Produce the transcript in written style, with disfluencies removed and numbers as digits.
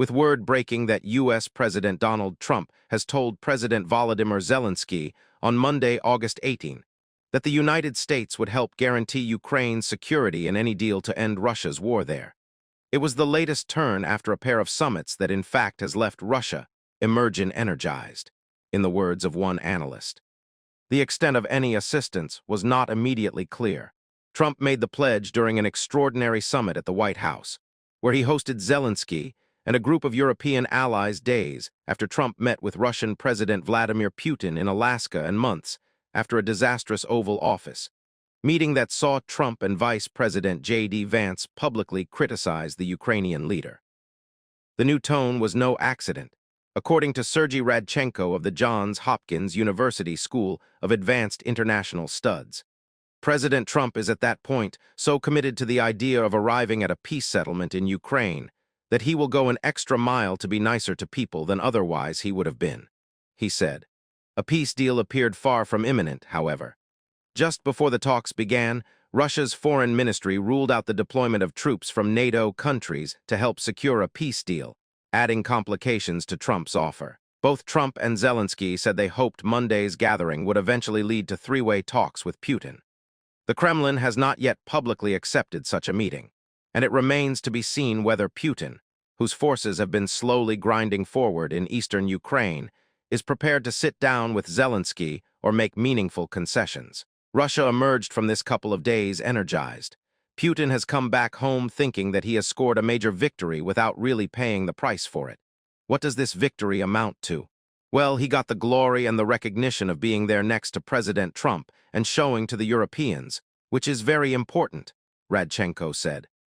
with word breaking that U.S. President Donald Trump has told President Volodymyr Zelensky on Monday, August 18, that the United States would help guarantee Ukraine's security in any deal to end Russia's war there. It was the latest turn after a pair of summits that in fact has left Russia emerging energized, in the words of one analyst. The extent of any assistance was not immediately clear. Trump made the pledge during an extraordinary summit at the White House, where he hosted Zelensky and a group of European allies days after Trump met with Russian President Vladimir Putin in Alaska and months after a disastrous Oval Office meeting that saw Trump and Vice President J.D. Vance publicly criticize the Ukrainian leader. The new tone was no accident. According to Sergei Radchenko of the Johns Hopkins University School of Advanced International Studies, President Trump is at that point so committed to the idea of arriving at a peace settlement in Ukraine that he will go an extra mile to be nicer to people than otherwise he would have been, he said. A peace deal appeared far from imminent, however. Just before the talks began, Russia's foreign ministry ruled out the deployment of troops from NATO countries to help secure a peace deal, adding complications to Trump's offer. Both Trump and Zelensky said they hoped Monday's gathering would eventually lead to three-way talks with Putin. The Kremlin has not yet publicly accepted such a meeting, and it remains to be seen whether Putin, whose forces have been slowly grinding forward in eastern Ukraine, is prepared to sit down with Zelensky or make meaningful concessions. Russia emerged from this couple of days energized. Putin has come back home thinking that he has scored a major victory without really paying the price for it. What does this victory amount to? Well, he got the glory and the recognition of being there next to President Trump and showing to the Europeans, which is very important, Radchenko said.